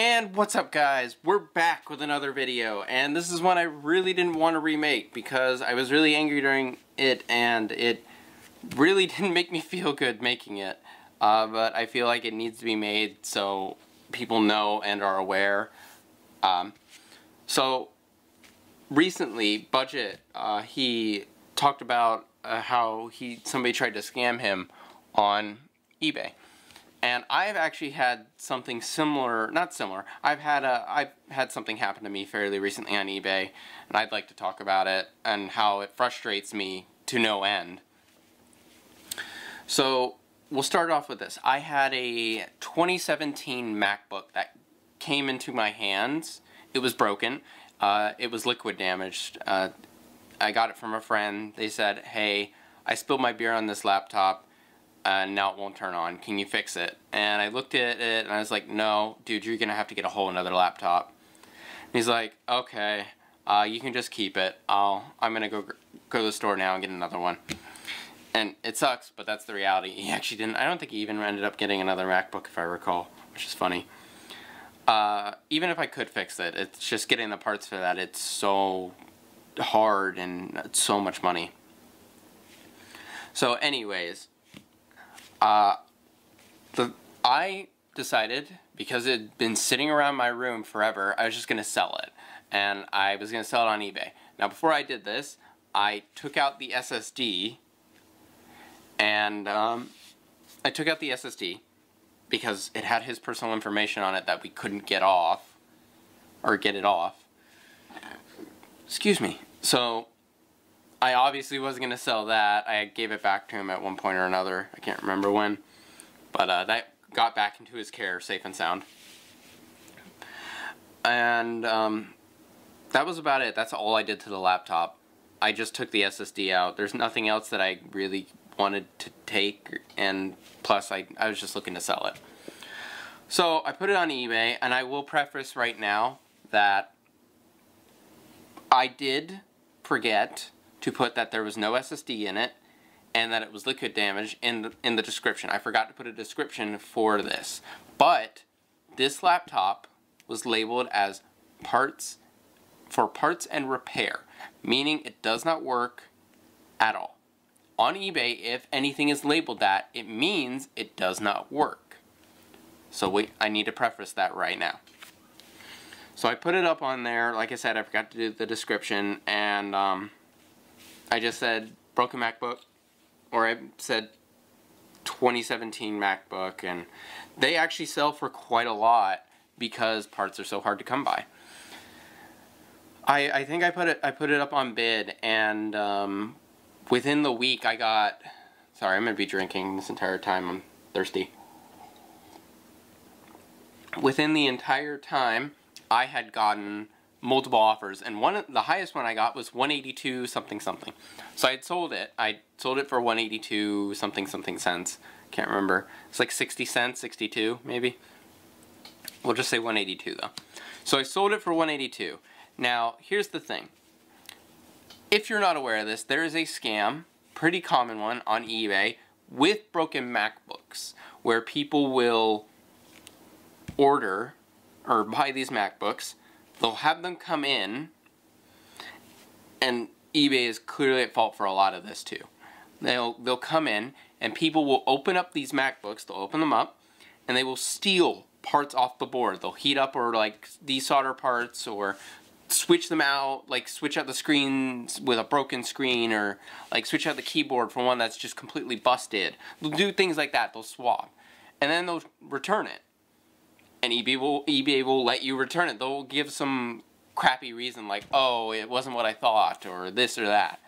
And what's up, guys? We're back with another video, and this is one I really didn't want to remake because I was really angry during it and it really didn't make me feel good making it. But I feel like it needs to be made so people know and are aware. So recently, Budget, he talked about how somebody tried to scam him on eBay. And I've actually had something similar, not similar, I've had something happen to me fairly recently on eBay, and I'd like to talk about it and how it frustrates me to no end. So, we'll start off with this. I had a 2017 MacBook that came into my hands. It was broken. It was liquid damaged. I got it from a friend. They said, hey, I spilled my beer on this laptop. And now it won't turn on. Can you fix it? And I looked at it and I was like, no, dude, you're gonna have to get a whole another laptop. And he's like, okay, you can just keep it. I'm gonna go to the store now and get another one. And it sucks, but that's the reality. He actually didn't. I don't think he even ended up getting another MacBook, if I recall, which is funny. Even if I could fix it, it's just getting the parts for that. It's so hard and it's so much money. So, anyways. I decided, because it had been sitting around my room forever, I was just going to sell it. And I was going to sell it on eBay. Now, before I did this, I took out the SSD, and I took out the SSD because it had his personal information on it that we couldn't get off, or get it off. Excuse me. So, I obviously wasn't going to sell that. I gave it back to him at one point or another. I can't remember when. But that got back into his care, safe and sound. And that was about it. That's all I did to the laptop. I just took the SSD out. There's nothing else that I really wanted to take. And plus, I was just looking to sell it. So I put it on eBay. And I will preface right now that I did forget to put that there was no SSD in it and that it was liquid damage in the description. I forgot to put a description for this. But this laptop was labeled as parts and repair, meaning it does not work at all. On eBay, if anything is labeled that, it means it does not work. So wait, I need to preface that right now. So I put it up on there. Like I said, I forgot to do the description, and I just said broken MacBook, or I said 2017 MacBook, and they actually sell for quite a lot because parts are so hard to come by. I think I put it up on bid, and within the week I got, sorry, I'm gonna be drinking this entire time. I'm thirsty. Within the entire time, I had gotten multiple offers, and the highest one I got was 182 something something. So I sold it for 182 something something cents. Can't remember. It's like 60 cents, 62 maybe. We'll just say 182 though. So I sold it for 182. Now here's the thing. If you're not aware of this, there is a scam, pretty common one on eBay, with broken MacBooks, where people will order or buy these MacBooks. They'll have them come in, and eBay is clearly at fault for a lot of this too. They'll come in, and people will open up these MacBooks, they'll open them up, and they will steal parts off the board. They'll heat up or like desolder parts, or switch them out, like switch out the screens with a broken screen, or like switch out the keyboard for one that's just completely busted. They'll do things like that, they'll swap. And then they'll return it. And eBay will let you return it. They'll give some crappy reason like, oh, it wasn't what I thought, or this or that.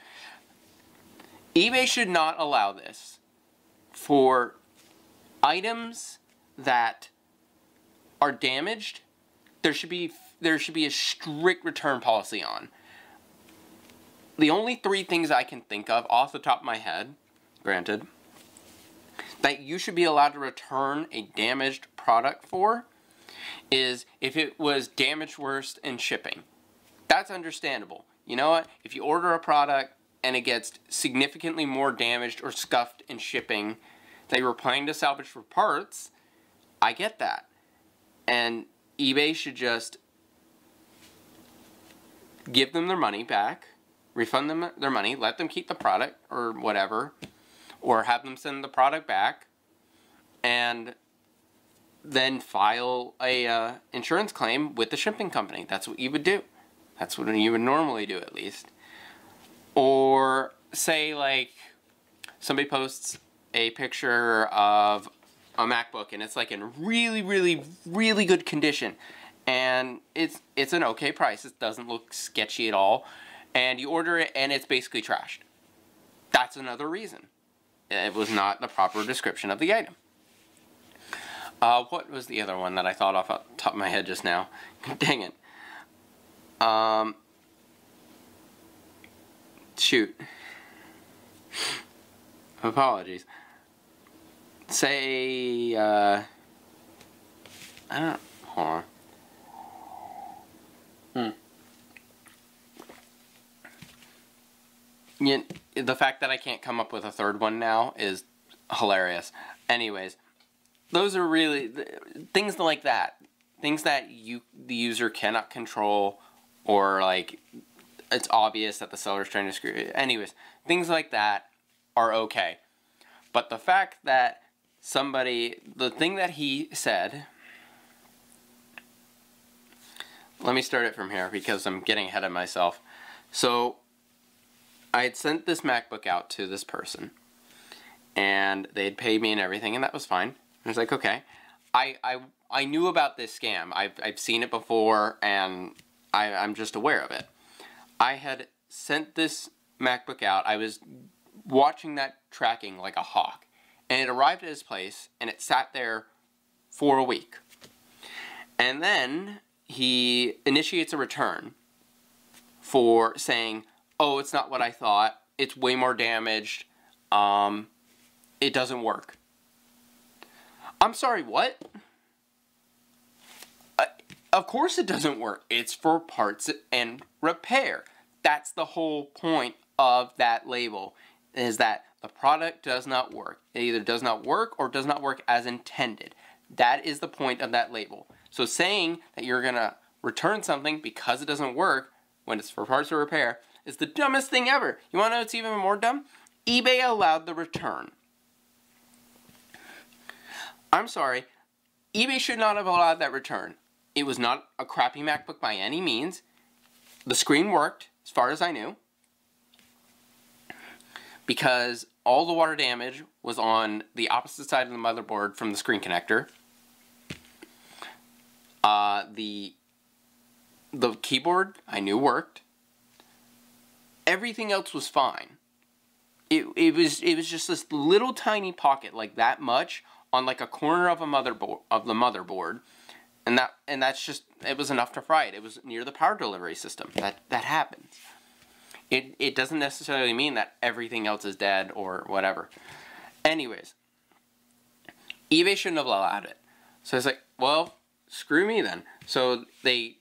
eBay should not allow this for items that are damaged. There should be a strict return policy on. The only three things I can think of off the top of my head, granted, that you should be allowed to return a damaged product for is if it was damaged worse in shipping. That's understandable. You know what? If you order a product and it gets significantly more damaged or scuffed in shipping that you were planning to salvage for parts, I get that. And eBay should just give them their money back, refund them their money, let them keep the product or whatever, or have them send the product back, and then file a insurance claim with the shipping company. That's what you would do. That's what you would normally do, at least. Or say, like, somebody posts a picture of a MacBook and it's like in really, really, really good condition, and it's an okay price. It doesn't look sketchy at all, and you order it and it's basically trashed. That's another reason. It was not the proper description of the item. What was the other one that I thought off the top of my head just now? Dang it. Shoot. Apologies. Say, I don't, hold on. Yeah, the fact that I can't come up with a third one now is hilarious. Anyways, those are really things like that. Things that the user cannot control, or like it's obvious that the seller's trying to screw you. Anyways, things like that are okay. But the fact that the thing that he said, let me start it from here because I'm getting ahead of myself. So I had sent this MacBook out to this person, and they'd paid me and everything, and that was fine. I was like, okay. I knew about this scam. I've seen it before, and I'm just aware of it. I had sent this MacBook out. I was watching that tracking like a hawk, and it arrived at his place, and it sat there for a week. And then he initiates a return for saying, oh, it's not what I thought, it's way more damaged, it doesn't work. I'm sorry, what? Of course it doesn't work. It's for parts and repair. That's the whole point of that label, is that the product does not work. It either does not work or does not work as intended. That is the point of that label. So saying that you're going to return something because it doesn't work when it's for parts or repair is the dumbest thing ever. You want to know what's even more dumb? eBay allowed the return. I'm sorry, eBay should not have allowed that return. It was not a crappy MacBook by any means. The screen worked, as far as I knew, because all the water damage was on the opposite side of the motherboard from the screen connector. The keyboard I knew worked. Everything else was fine. It was just this little tiny pocket, like that much, on like a corner of the motherboard, and that's just, it was enough to fry it. It was near the power delivery system. That happens. It doesn't necessarily mean that everything else is dead or whatever. Anyways, eBay shouldn't have allowed it. So I was like, well, screw me then. So they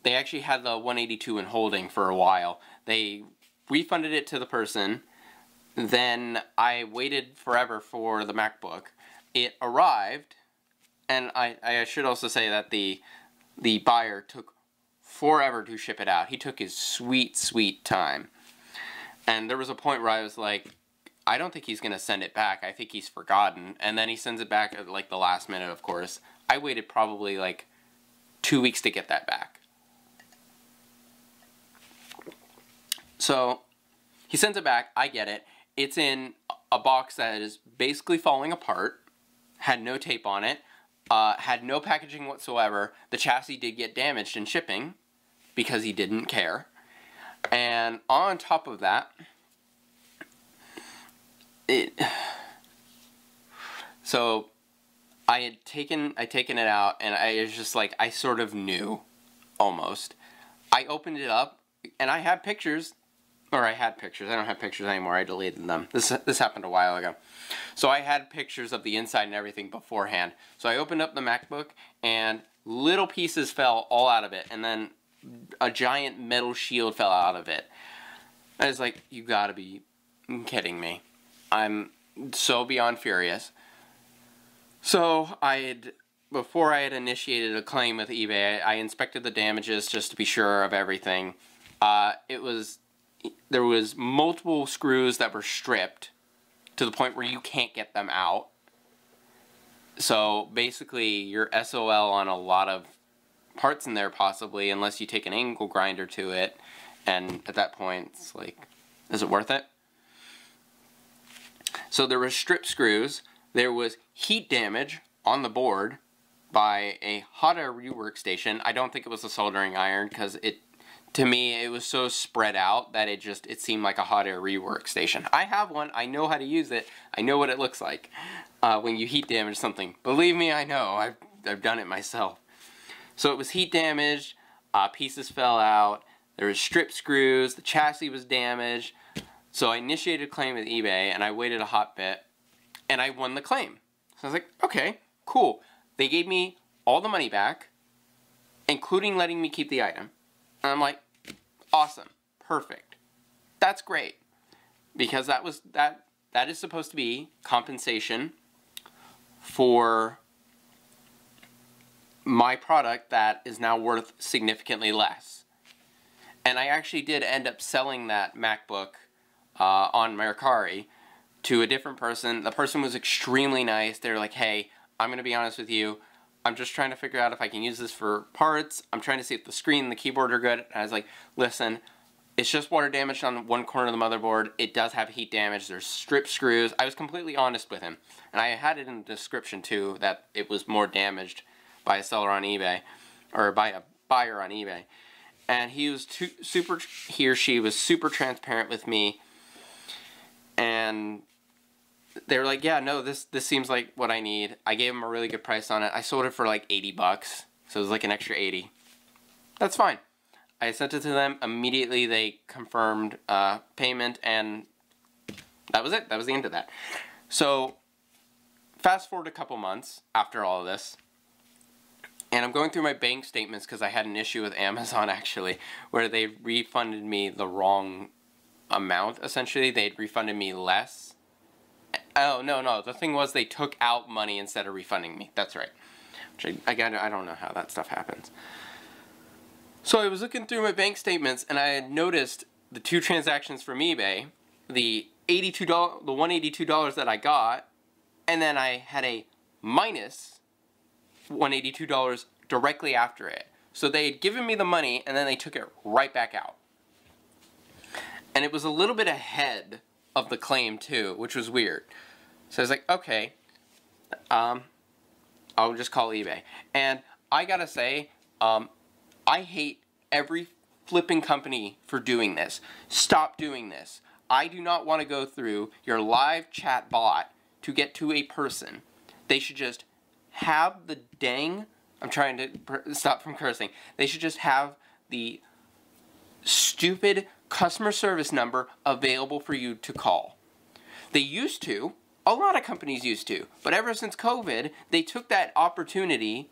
actually had the 182 in holding for a while. They refunded it to the person. Then I waited forever for the MacBook. It arrived, and I should also say that the buyer took forever to ship it out. He took his sweet, sweet time. And there was a point where I was like, I don't think he's going to send it back. I think he's forgotten. And then he sends it back at like the last minute, of course. I waited probably like 2 weeks to get that back. So he sends it back. I get it. It's in a box that is basically falling apart, had no tape on it, had no packaging whatsoever. The chassis did get damaged in shipping because he didn't care. And on top of that, so I had taken it out, and I was just like, I sort of knew, almost. I opened it up, and I had pictures. Or I had pictures. I don't have pictures anymore. I deleted them. This happened a while ago. So I had pictures of the inside and everything beforehand. So I opened up the MacBook, and little pieces fell all out of it. And then a giant metal shield fell out of it. I was like, you gotta be kidding me. I'm so beyond furious. So I had before I had initiated a claim with eBay, I inspected the damages just to be sure of everything. There was multiple screws that were stripped to the point where you can't get them out. So basically, you're SOL on a lot of parts in there possibly, unless you take an angle grinder to it, and at that point, it's like, is it worth it? So there were strip screws, there was heat damage on the board by a hot air rework station. I don't think it was a soldering iron, because to me, it was so spread out that it seemed like a hot air rework station. I have one, I know how to use it, I know what it looks like when you heat damage something. Believe me, I know, I've done it myself. So it was heat damaged, pieces fell out, there was strip screws, the chassis was damaged. So I initiated a claim with eBay, and I waited a hot bit, and I won the claim. So I was like, okay, cool. They gave me all the money back, including letting me keep the item. And I'm like, awesome, perfect. That's great. Because that is supposed to be compensation for my product that is now worth significantly less. And I actually did end up selling that MacBook on Mercari to a different person. The person was extremely nice. They were like, hey, I'm going to be honest with you. I'm just trying to figure out if I can use this for parts. I'm trying to see if the screen and the keyboard are good. And I was like, listen, it's just water damage on one corner of the motherboard. It does have heat damage. There's strip screws. I was completely honest with him. And I had it in the description too that it was more damaged by a seller on eBay, or by a buyer on eBay. And he or she was super transparent with me. And they were like, yeah, no, this seems like what I need. I gave them a really good price on it. I sold it for like $80, so it was like an extra 80. That's fine. I sent it to them. Immediately they confirmed payment, and that was it. That was the end of that. So fast forward a couple months after all of this, and I'm going through my bank statements because I had an issue with Amazon actually, where they refunded me the wrong amount, essentially. They'd refunded me less. Oh, no, the thing was they took out money instead of refunding me. That's right. Which I don't know how that stuff happens. So I was looking through my bank statements, and I had noticed the two transactions from eBay, the $182 that I got, and then I had a minus $182 directly after it. So they had given me the money, and then they took it right back out. And it was a little bit ahead of the claim too, which was weird. So I was like, okay, I'll just call eBay. And I gotta say, I hate every flipping company for doing this. Stop doing this. I do not want to go through your live chat bot to get to a person. They should just have the dang, I'm trying to stop from cursing, they should just have the stupid customer service number available for you to call. They used to, a lot of companies used to, but ever since COVID, they took that opportunity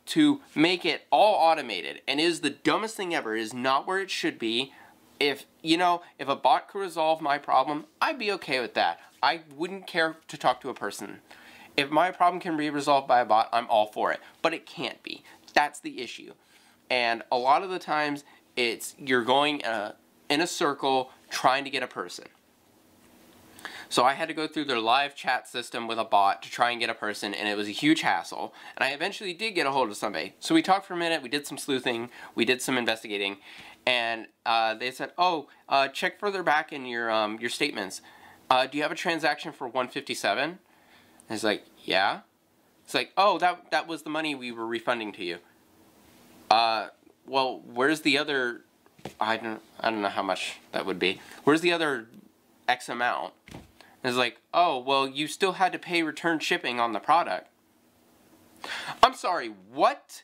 to make it all automated, and it is the dumbest thing ever. It is not where it should be. If a bot could resolve my problem, I'd be okay with that. I wouldn't care to talk to a person. If my problem can be resolved by a bot, I'm all for it, but it can't be. That's the issue. And a lot of the times, you're going in a circle trying to get a person. So I had to go through their live chat system with a bot to try and get a person, and it was a huge hassle. And I eventually did get a hold of somebody. So we talked for a minute, we did some sleuthing, we did some investigating, and they said, oh, check further back in your statements. Do you have a transaction for $157? And I was like, yeah. It's like, oh, that was the money we were refunding to you. Well, where's the other, I don't know how much that would be. Where's the other X amount? It's like, oh, well, you still had to pay return shipping on the product. I'm sorry, what?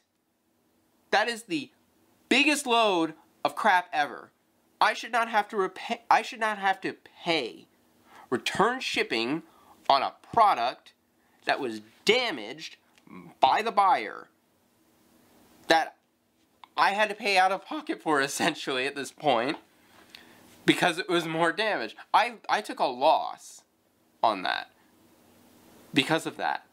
That is the biggest load of crap ever. I should not have to pay return shipping on a product that was damaged by the buyer, that I had to pay out of pocket for, essentially, at this point, because it was more damage. I took a loss on that because of that.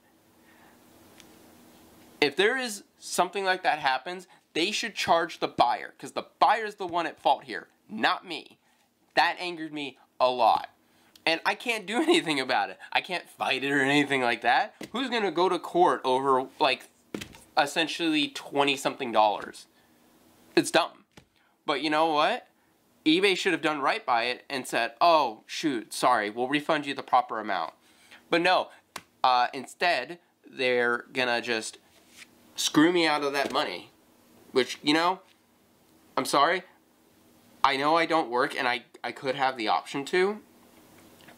If there is something like that happens, they should charge the buyer, because the buyer's the one at fault here, not me. That angered me a lot. And I can't do anything about it. I can't fight it or anything like that. Who's going to go to court over, like, essentially $20-something? It's dumb. But you know what? eBay should have done right by it and said, oh, shoot, sorry, we'll refund you the proper amount. But no, instead, they're going to just screw me out of that money. Which, you know, I'm sorry. I know I don't work, and I could have the option to.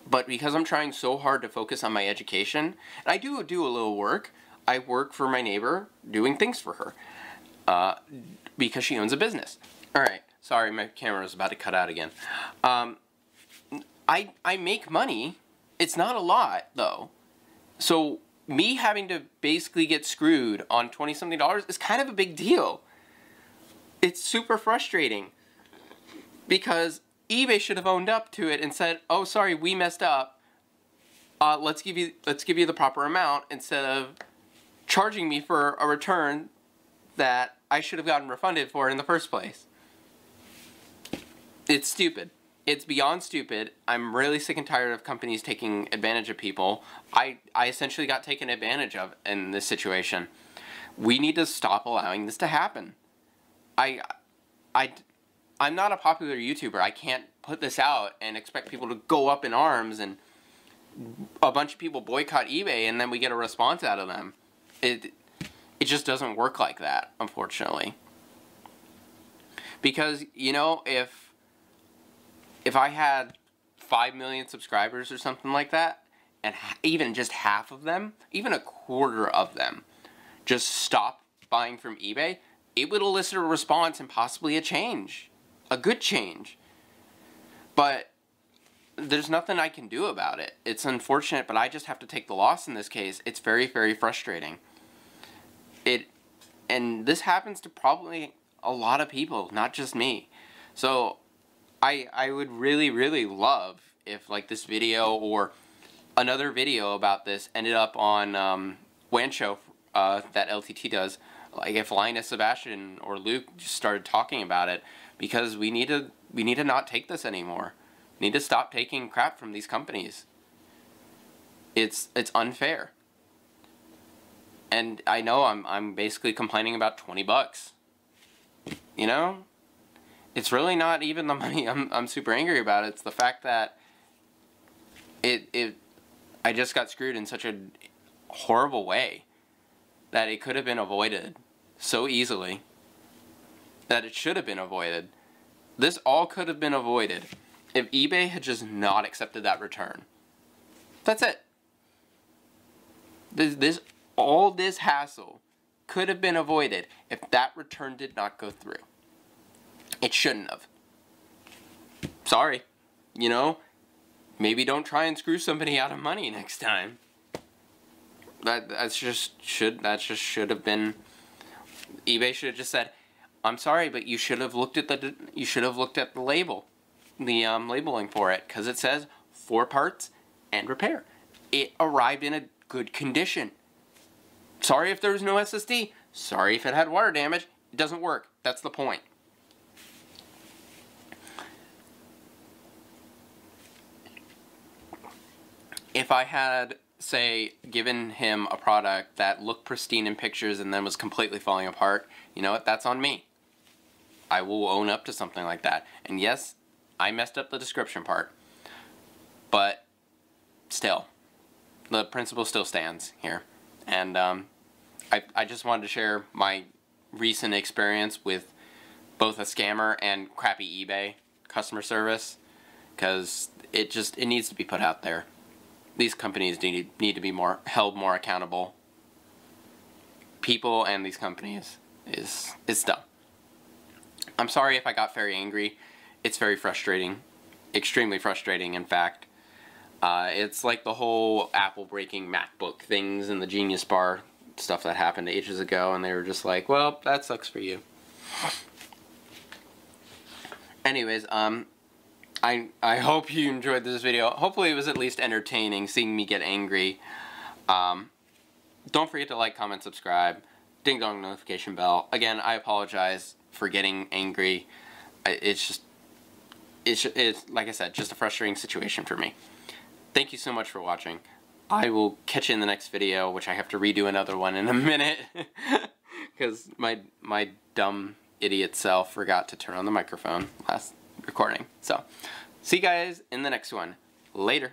But because I'm trying so hard to focus on my education, and I do a little work. I work for my neighbor doing things for her. Because she owns a business. Alright, sorry, my camera was about to cut out again. I make money. It's not a lot, though. So, me having to basically get screwed on $20-something is kind of a big deal. It's super frustrating. Because eBay should have owned up to it and said, oh, sorry, we messed up. Let's give you the proper amount, instead of charging me for a return that I should have gotten refunded for in the first place. It's stupid. It's beyond stupid. I'm really sick and tired of companies taking advantage of people. I essentially got taken advantage of in this situation. We need to stop allowing this to happen. I'm not a popular YouTuber. I can't put this out and expect people to go up in arms and a bunch of people boycott eBay and then we get a response out of them. It just doesn't work like that, unfortunately. Because, you know, if I had 5 million subscribers or something like that, and even just half of them, even a quarter of them, just stop buying from eBay, it would elicit a response and possibly a change. A good change. But there's nothing I can do about it. It's unfortunate, but I just have to take the loss in this case. It's very, very frustrating. And this happens to probably a lot of people, not just me. So I would really, really love if, like, this video or another video about this ended up on WAN Show that LTT does. Like, if Linus, Sebastian, or Luke just started talking about it, because we need to not take this anymore. We need to stop taking crap from these companies. It's unfair. And I know I'm basically complaining about $20. You know? It's really not even the money I'm super angry about. It's the fact that I just got screwed in such a horrible way that it could have been avoided so easily. That it should have been avoided. This all could have been avoided if eBay had just not accepted that return. That's it. All this hassle could have been avoided if that return did not go through. It shouldn't have. Sorry. You know, maybe don't try and screw somebody out of money next time. That just should have been. eBay should have just said, I'm sorry, but you should have looked at the label, the labeling for it, because it says 4 parts and repair. It arrived in a good condition. Sorry if there was no SSD. Sorry if it had water damage. It doesn't work. That's the point. If I had, say, given him a product that looked pristine in pictures and then was completely falling apart, you know what? That's on me. I will own up to something like that. And yes, I messed up the description part. But still, the principle still stands here. And I just wanted to share my recent experience with both a scammer and crappy eBay customer service, because it needs to be put out there. These companies need to be held more accountable. People and these companies it's dumb. I'm sorry if I got very angry. It's very frustrating. Extremely frustrating, in fact. It's like the whole Apple breaking MacBook things and the Genius Bar stuff that happened ages ago, and they were just like, well, that sucks for you. Anyways, I hope you enjoyed this video. Hopefully it was at least entertaining, seeing me get angry. Don't forget to like, comment, subscribe. ding dong notification bell. Again, I apologize for getting angry. It's like I said, just a frustrating situation for me. Thank you so much for watching. I will catch you in the next video, which I have to redo another one in a minute. Because my dumb idiot self forgot to turn on the microphone last recording. So, see you guys in the next one. Later.